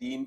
3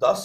10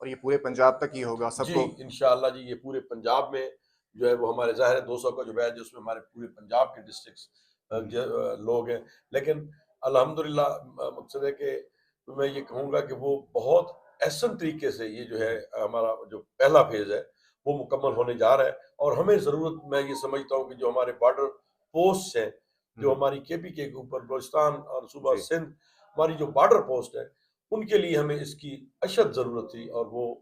اور یہ پورے پنجاب تک ہی ہوگا سب جی کو؟ انشاءاللہ جی، یہ پورے پنجاب میں جو ہے وہ ہمارے ظاہر 200 کا جو بیچ ہے اس میں ہمارے پورے پنجاب کے ڈسٹرکٹس لوگ ہیں، لیکن الحمدللہ مقصد ہے کہ میں یہ کہوں گا کہ وہ بہت احسن طریقے سے یہ جو ہے ہمارا جو پہلا فیز ہے وہ مکمل ہونے جا رہا ہے، اور ہمیں ضرورت، میں یہ سمجھتا ہوں کہ جو ہمارے بارڈر پوسٹ ہیں، جو ہماری کے پی کے اوپر بلوچستان اور صوبہ جی، سندھ، ہماری جو بارڈر پوسٹ ہے ان کے لیے ہمیں اس کی اشد ضرورت تھی، اور وہ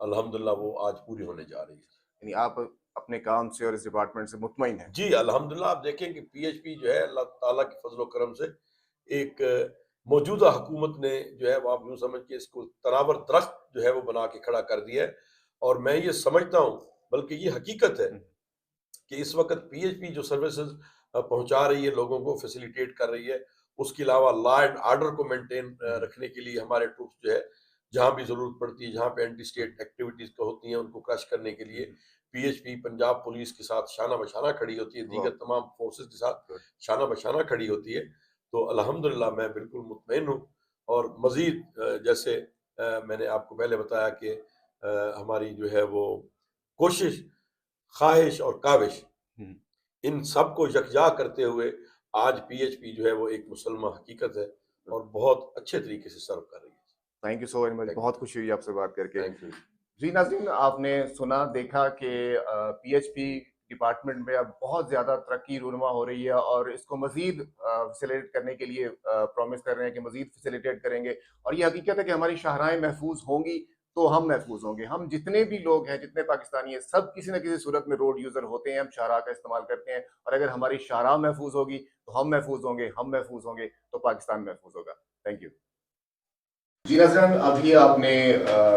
الحمدللہ وہ آج پوری ہونے جا رہی ہے۔ یعنی آپ اپنے کام سے اور اس ڈپارٹمنٹ سے مطمئن ہیں؟ جی الحمدللہ، آپ دیکھیں کہ پی ایچ پی جو ہے اللہ تعالیٰ کے فضل و کرم سے ایک موجودہ حکومت نے جو ہے وہ آپ یوں سمجھ کے اس کو تناور درخت جو ہے وہ بنا کے کھڑا کر دیا ہے، اور میں یہ سمجھتا ہوں بلکہ یہ حقیقت ہے کہ اس وقت پی ایچ پی جو سروسز پہنچا رہی ہے لوگوں کو، فیسیلیٹیٹ کر رہی ہے، اس کے علاوہ لا اینڈ آرڈر کو مینٹین رکھنے کے لیے ہمارے ٹروپس جو ہے جہاں بھی ضرورت پڑتی ہے، جہاں پہ اینٹی اسٹیٹ ایکٹیویٹیز ہوتی ہیں ان کو کرش کرنے کے لیے P H P Punjab police کے ساتھ شانہ بشانہ کھڑی ہوتی ہے، دیگر تمام فورسز کے ساتھ شانہ بشانہ کھڑی ہوتی ہے۔ تو الحمدللہ میں بالکل مطمئن ہوں، اور مزید جیسے میں نے آپ کو پہلے بتایا کہ ہماری جو ہے وہ کوشش، خواہش اور کاوش، ان سب کو یکجا کرتے ہوئے آج پی ایچ پی جو ہے وہ ایک مسلمہ حقیقت ہے اور بہت اچھے طریقے سے سرو کر رہی ہے۔ Thank you so very much, بہت خوشی ہوئی آپ سے بات کر کے۔ Thank you. جی ناظرین، آپ نے سنا دیکھا کہ پی ایچ پی ڈپارٹمنٹ میں اب بہت زیادہ ترقی رونما ہو رہی ہے، اور اس کو مزید فیسیلیٹ کرنے کے لیے پرومس کر رہے ہیں کہ مزید فیسیلیٹیٹ کریں گے، اور یہ حقیقت ہے کہ ہماری شاہراہیں محفوظ ہوں گی تو ہم محفوظ ہوں گے۔ ہم جتنے بھی لوگ ہیں، جتنے پاکستانی ہیں، سب کسی نہ کسی صورت میں روڈ یوزر ہوتے ہیں، ہم شاہراہ کا استعمال کرتے ہیں، اور اگر ہماری شاہراہ محفوظ ہوگی تو ہم محفوظ ہوں گے، ہم محفوظ ہوں گے تو پاکستان محفوظ ہوگا۔ Thank you. جی ناظرین، ابھی آپ نے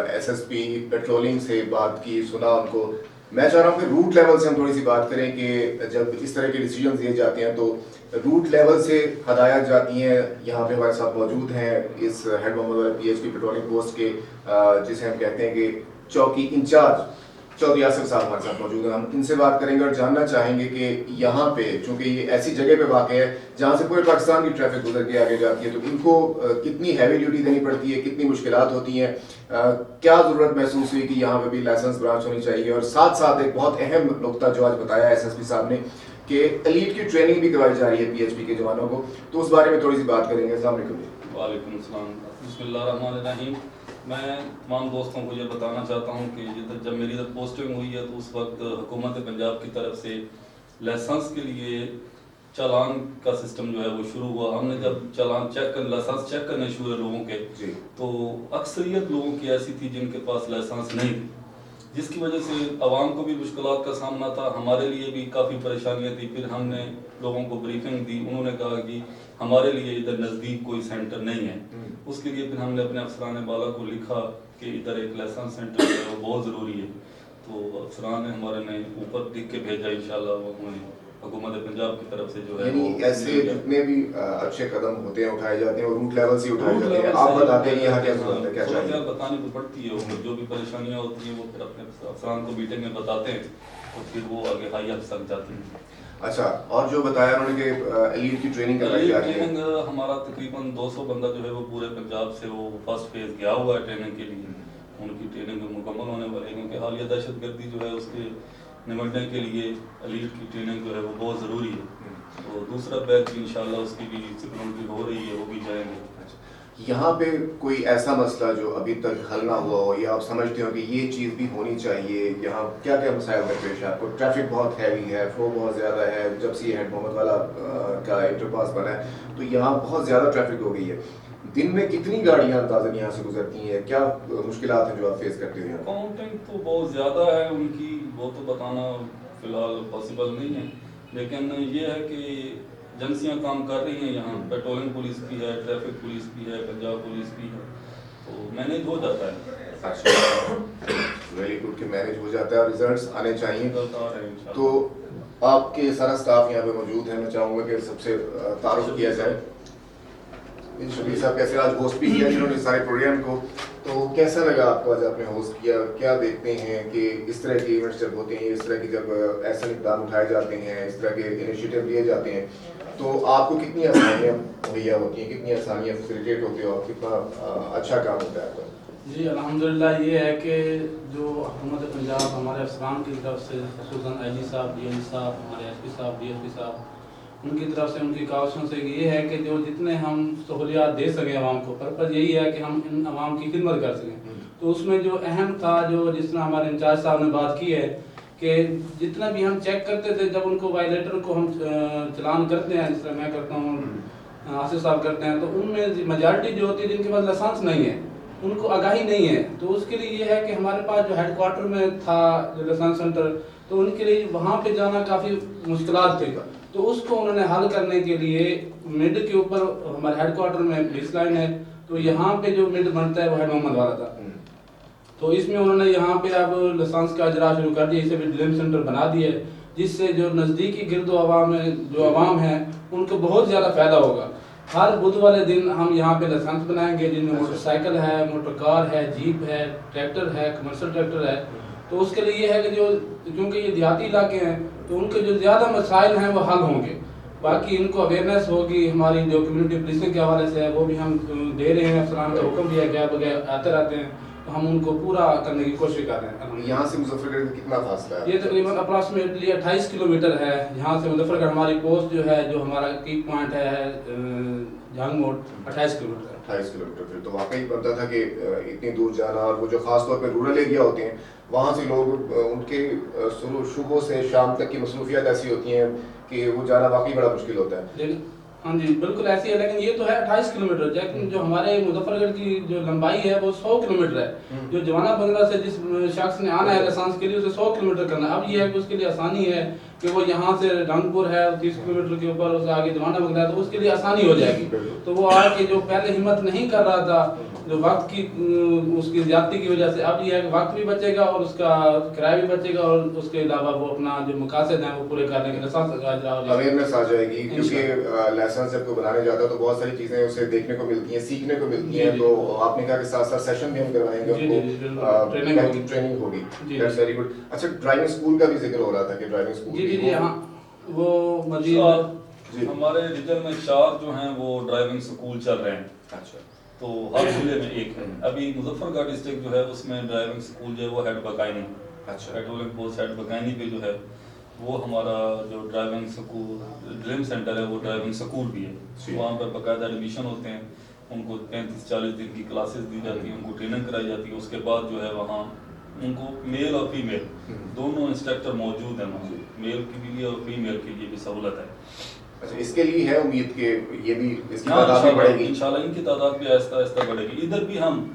ایس ایس پی پیٹرولنگ سے بات کی، سنا ان کو۔ میں چاہ رہا ہوں کہ روٹ لیول سے ہم تھوڑی سی بات کریں کہ جب اس طرح کے ڈیسیجنز لیے جاتے ہیں تو روٹ لیول سے ہدایات جاتی ہیں۔ یہاں پہ ہمارے ساتھ موجود ہیں اس ہیڈ محمد والے P H P patrolling post کے جسے ہم کہتے ہیں کہ چوکی انچارج چودھری آصف صاحب ہمارے ساتھ موجود ہیں۔ ہم ان سے بات کریں گے اور جاننا چاہیں گے کہ یہاں پہ چونکہ یہ ایسی جگہ پہ واقع ہے جہاں سے پورے پاکستان کی ٹریفک گزر کے آگے جاتی ہے، تو ان کو کتنی ہیوی ڈیوٹی دینی پڑتی ہے، کتنی مشکلات ہوتی ہیں، کیا ضرورت محسوس ہوئی کہ یہاں پہ بھی لائسنس برانچ ہونی چاہیے، اور ساتھ ساتھ ایک بہت اہم نقطہ جو آج بتایا ایس ایس پی صاحب نے کہ ایلیٹ کی ٹریننگ بھی کروائی جا رہی ہے پی ایچ پی کے جوانوں کو، تو اس بارے میں تھوڑی سی بات کریں گے۔ السلام علیکم۔ وعلیکم السلام، بسم اللہ الرحمن الرحیم۔ میں تمام دوستوں کو یہ بتانا چاہتا ہوں کہ جب میری ادھر پوسٹنگ ہوئی ہے تو اس وقت حکومت پنجاب کی طرف سے لائسنس کے لیے چالان کا سسٹم جو ہے وہ شروع ہوا۔ ہم نے جب چالان لائسنس چیک کرنے شروع ہوئے لوگوں کے، تو اکثریت لوگوں کی ایسی تھی جن کے پاس لائسنس نہیں تھی، جس کی وجہ سے عوام کو بھی مشکلات کا سامنا تھا، ہمارے لیے بھی کافی پریشانیاں تھی۔ پھر ہم نے لوگوں کو بریفنگ دی، انہوں نے کہا کہ ہمارے لیے ادھر نزدیک کوئی سینٹر نہیں ہے۔ اس کے لیے پھر ہم نے اپنے افسران بالا کو لکھا کہ ادھر ایک لائسنس سینٹر جو ہے وہ بہت ضروری ہے، تو افسران نے ہمارے نے اوپر لکھ کے بھیجا، انشاءاللہ وہ ہمیں حکومت پنجاب کی طرف سے جو ہے یعنی ایسے جتنے بھی اچھے قدم ہوتے ہیں اٹھائے جاتے ہیں وہ روٹ لیول سے اٹھائے جاتے ہیں۔ آپ بتاتے ہیں یہاں کیا ضرورت ہے، کیا چاہیے؟ بتانی تو پڑتی ہے، جو بھی پریشانیاں ہوتی ہیں وہ پھر اپنے افسران کو میٹنگ میں بتاتے ہیں اور پھر وہ آگے ہائی افسر جاتے ہیں۔ اچھا، اور جو بتایا انہوں نے کہ ایلیٹ کی ٹریننگ کروائی جا رہی ہے؟ ٹریننگ ہمارا تقریباً 200 بندہ جو ہے وہ پورے پنجاب سے وہ فرسٹ فیز گیا ہوا ہے ٹریننگ کے لیے۔ ان کی ٹریننگ مکمل ہونے والی ہے، کیونکہ حالیہ دہشت گردی جو ہے اس کے نمٹنے کے لیے ایلیٹ کی ٹریننگ جو ہے وہ بہت ضروری ہے۔ تو دوسرا بیچ انشاءاللہ اس کی بھی سپلمنٹری ہو رہی ہے، وہ بھی جائیں گے۔ یہاں پہ کوئی ایسا مسئلہ جو ابھی تک حل نہ ہوا ہو، یا آپ سمجھتے ہو کہ یہ چیز بھی ہونی چاہیے؟ یہاں کیا کیا مسائل درپیش ہے آپ کو؟ ٹریفک بہت ہیوی ہے، فلو بہت زیادہ ہے، جب سے یہ ہیڈ محمد والا کا انٹر پاس بنا ہے تو یہاں بہت زیادہ ٹریفک ہو گئی ہے۔ دن میں کتنی گاڑیاں اندازاً یہاں سے گزرتی ہیں؟ کیا مشکلات ہیں جو آپ فیس کرتے ہو؟ کاؤنٹنگ تو بہت زیادہ ہے ان کی، وہ تو بتانا فی الحال پاسبل نہیں ہے، لیکن یہ ہے کہ ایجنسیاں کام کر رہی ہیں یہاں، پیٹرولنگ پولیس بھی ہے، ٹریفک پولیس بھی ہے، پنجاب پولیس بھی ہے، تو مینیج ہو جاتا ہے۔ ویری گڈ کہ مینیج ہو جاتا ہے اور ریزلٹس آنے چاہیے۔ تو آپ کے سارا اسٹاف یہاں پہ موجود ہے، میں چاہوں گا کہ سب سے تعارف کیا جائے۔ شبیر صاحب کیسے آج ہوسٹ بھی کیا جنہوں نے سارے پروگرام کو، تو کیسا لگا آپ کو آج آپ نے ہوسٹ کیا؟ کیا دیکھتے ہیں کہ اس طرح کے ایونٹس جب ہوتے ہیں، اس طرح کی جب ایسے اقدام اٹھائے جاتے ہیں، اس طرح کے انیشیٹو لیے جاتے ہیں، تو آپ کو کتنی آسانیاں مہیا ہوتی ہیں، کتنی آسانیاں فیسیلیٹیٹ ہوتے ہو آپ، کتنا اچھا کام ہوتا ہے آپ کا؟ جی الحمدللہ یہ ہے کہ جو حکومت پنجاب ہمارے افسران کی طرف سے خصوصاً آئی جی صاحب ڈی ایس صاحب ہمارے ایس پی صاحب ڈی ایس پی صاحب ان کی طرف سے ان کی کاوشوں سے یہ ہے کہ جو جتنے ہم سہولیات دے سکیں عوام کو، پرپز یہی ہے کہ ہم ان عوام کی خدمت کر سکیں. تو اس میں جو اہم تھا، جو جس طرح ہمارے انچارج صاحب نے بات کی ہے کہ جتنا بھی ہم چیک کرتے تھے، جب ان کو وائلیٹر کو ہم چلان کرتے ہیں، جس طرح میں کرتا ہوں، آصف صاحب کرتے ہیں، تو ان میں میجارٹی جو ہوتی ہے جن کے پاس لائسنس نہیں ہے، ان کو آگاہی نہیں ہے. تو اس کے لیے یہ ہے کہ ہمارے پاس جو ہیڈ کوارٹر میں تھا جو لائسنس سینٹر، تو ان کے لیے وہاں پہ جانا کافی مشکلات تھے. تو اس کو انہوں نے حل کرنے کے لیے مڈ کے اوپر ہمارے ہیڈ کوارٹر میں بیس لائن ہے، تو یہاں پہ جو مڈ بنتا ہے وہ ہیڈ محمد والا تھا. تو اس میں انہوں نے یہاں پہ اب لائسنس کا اجرا شروع کر دیا، اسے بھی ڈریم سینٹر بنا دیا ہے، جس سے جو نزدیکی گرد و عوام ہے، جو عوام ہیں، ان کو بہت زیادہ فائدہ ہوگا. ہر بدھ والے دن ہم یہاں پہ لائسنس بنائیں گے، جن میں موٹر سائیکل ہے، موٹر کار ہے، جیپ ہے، ٹریکٹر ہے، کمرشل ٹریکٹر ہے. تو اس کے لیے یہ ہے کہ جو کیونکہ یہ دیہاتی علاقے ہیں، تو ان کے جو زیادہ مسائل ہیں وہ حل ہوں گے. باقی ان کو اویئرنیس ہوگی، ہماری جو کمیونٹی پولیسنگ کے حوالے سے ہے وہ بھی ہم دے رہے ہیں، افسران کا حکم بھی ہے، گیا بغیر آتے رہتے ہیں، تو ہم ان کو پورا کرنے کی کوشش کر رہے ہیں. یہاں سے مظفر گڑھ کتنا فاصلہ ہے؟ یہ تقریباً اپروکسیمیٹلی 28 کلومیٹر ہے. یہاں سے مظفر گڑھ ہماری پوسٹ جو ہے، جو ہمارا کی پوائنٹ ہے جھنگ موڑ، 28 کلومیٹر. 28 کلومیٹر. پھر تو واقعی بنتا تھا کہ اتنی دور جانا، اور وہ جو خاص طور پہ رورل ایریا ہوتے ہیں وہاں سے لوگ ان کے صبح سے شام تک کی مصروفیات ایسی ہوتی ہیں کہ وہ جانا واقعی بڑا مشکل ہوتا ہے. ہاں جی بالکل ایسی ہے، لیکن یہ تو ہے 28 کلومیٹر، لیکن جو ہمارے مظفر گڑھ کی جو لمبائی ہے وہ 100 کلومیٹر ہے. جو جوانا بنگلہ سے جس شخص نے آنا ہے لائسنس کے لیے، اسے 100 کلومیٹر کرنا ہے. اب یہ ہے کہ اس کے لیے آسانی ہے کہ وہ یہاں سے رنگ پور ہے 30 کلومیٹر کے اوپر، اس سے آگے جوانا بنگلہ ہے، تو اس کے لیے آسانی ہو جائے گی. تو وہ آ کے جو پہلے ہمت نہیں کر رہا تھا، جو وقت کی اس کی زیادتی کی وجہ سے، اب یہ ہے کہ وقت بھی بچے گا اور اس کا کرایہ بھی بچے گا، اور اس کے علاوہ وہ اپنا جو مقاصد ہیں وہ پورے کرنے کے لائسنس کا اجرا ہو جائے گا. اویئرنیس آ جائے گی، کیونکہ لائسنس جب کوئی بنانے جاتا ہے تو بہت ساری چیزیں اسے دیکھنے کو ملتی ہیں، سیکھنے کو ملتی ہیں. تو آپ نے کہا کہ ساتھ ساتھ سیشن بھی ہم کروائیں گے، ٹریننگ ہوگی. That's very good. اچھا ڈرائیونگ اسکول کا بھی ذکر ہو رہا تھا کہ ڈرائیونگ اسکول جی ہاں، وہ مزید ہمارے ریجن میں 4 جو ہیں وہ ڈرائیونگ اسکول چل رہے ہیں. اچھا. تو ہر ضلع میں ایک ہے. ابھی مظفر گڑھ ڈسٹرکٹ جو ہے اس میں ڈرائیونگ اسکول جو ہے وہ ہیڈ بکائنی، پیٹرولنگ پوسٹ ہیڈ بکائنی پہ جو ہے وہ ہمارا جو ڈرائیونگ اسکول ڈریم سینٹر ہے وہ ڈرائیونگ اسکول بھی ہے. وہاں پر باقاعدہ ایڈمیشن ہوتے ہیں، ان کو 35-40 دن کی کلاسز دی جاتی ہیں، ان کو ٹریننگ کرائی جاتی ہے. اس کے بعد جو ہے وہاں ان کو میل اور فیمیل دونوں انسٹرکٹر موجود ہیں وہاں، میل کے لیے اور فیمیل کے لیے بھی سہولت ہے. اچھا اس کے لیے ہے امید کہ یہ بھی اس کی تعداد بھی بڑھے گی؟ انشاءاللہ ان کی تعداد بھی آہستہ آہستہ بڑھے گی. ادھر بھی ہم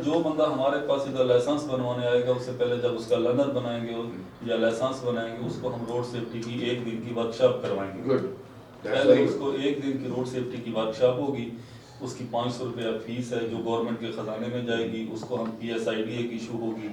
جو بندہ ہمارے پاس ادھر لائسنس بنوانے آئے گا، اس سے پہلے جب اس کا لرنر بنائیں گے یا لائسنس بنائیں گے، اس کو ہم روڈ سیفٹی کی 1 دن کی ورکشاپ کروائیں گے. پہلے اس کو 1 دن کی روڈ سیفٹی کی ورکشاپ ہوگی، اس کی 500 روپیہ فیس ہے جو گورنمنٹ کے خزانے میں جائے گی. اس کو ہم PSID ایک ایشو ہوگی،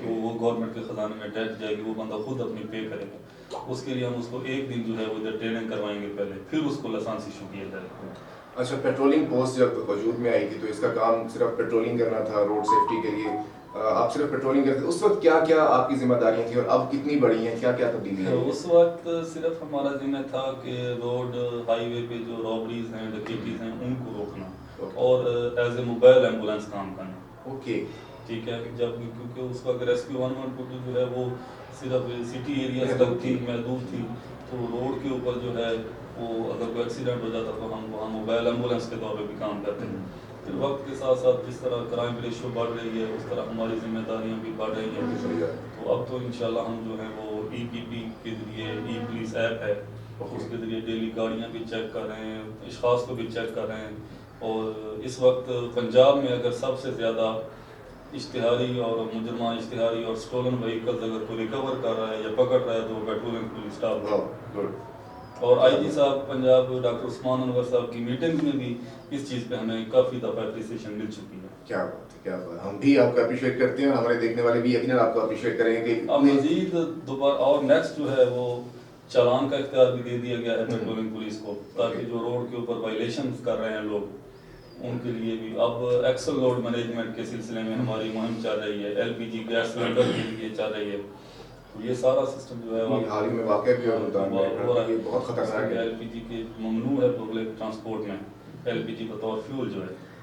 وہ گورنمنٹ کے خزانے میں ڈائریکٹ جائے گی، وہ بندہ خود اپنی پے کرے گا. اس کے لیے ہم اس کو 1 دن جو ہے وہ ادھر ٹریننگ کروائیں گے پہلے، پھر اس کو لائسنس ایشو کیا جائے گا. اچھا پیٹرولنگ پوسٹ جب وجود میں آئی تھی تو اس کا کام صرف پیٹرولنگ کرنا تھا روڈ سیفٹی کے لیے، آپ صرف پیٹرولنگ کرتے. اس وقت کیا کیا آپ کی ذمہ داریاں تھیں اور اب کتنی بڑی ہیں، کیا کیا تبدیلی ہے؟ اس وقت صرف ہمارا ذمہ تھا کہ روڈ ہائی وے پہ جو رابریز ہیں، ڈکیٹیز ہیں، ان کو روکنا اور ایز اے موبائل ایمبولینس کام کرنا. اوکے ٹھیک ہے. جب کیونکہ اس وقت ریسکیو 112 جو ہے وہ صرف سٹی ایریاز تک تھی، محدود تھی، تو روڈ کے اوپر جو ہے وہ اگر کوئی ایکسیڈنٹ ہو جاتا تو ہم وہاں موبائل ایمبولینس کے طور پہ بھی کام کرتے ہیں. پھر وقت کے ساتھ ساتھ جس طرح کرائم ریشو بڑھ رہی ہے، اس طرح ہماری ذمہ داریاں بھی بڑھ رہی ہیں. تو اب تو انشاءاللہ ہم جو ہے وہ EPP کے ذریعے پولیس ایپ ہے، اس کے ذریعے ڈیلی گاڑیاں بھی چیک کر رہے ہیں، اشخاص کو بھی چیک کر رہے ہیں. اور اس وقت پنجاب میں اگر سب سے زیادہ اشتہاری اور مجرمہ اشتہاری اور سٹولن وہیکلز اگر کوئی ریکور کر رہا ہے یا پکڑ رہا ہے تو وہ پیٹرولنگ پولیس اسٹاف. اور IG صاحب پنجاب ڈاکٹر عثمان انور صاحب کی میٹنگ میں بھی اس چیز پہ ہمیں کافی دفعہ اپریسیشن مل چکی ہے. کیا بات ہے، کیا بات ہے. ہم بھی آپ کو اپریشیٹ کرتے ہیں اور ہمارے دیکھنے والے بھی یقیناً آپ کو اپریشیٹ کریں گے. اب مزید دوبارہ اور نیکسٹ جو ہے وہ چالان کا اختیار بھی دے دیا گیا ہے پیٹرولنگ پولیس کو، تاکہ جو روڈ کے اوپر وائلیشنز کر رہے ہیں لوگ ان کے لیے بھی. اب ایکسل لوڈ مینجمنٹ کے سلسلے میں ہماری مہم چل رہی ہے، LPG گیس سلنڈر کے لیے چل رہی ہے. یہ سارا سسٹم جو ہے حال ہی میں واقع بھی ہے، بہت خطرناک ہے. LPG کے ممنوع ہے پبلک ٹرانسپورٹ میں LPG بطور فیول جو ہے.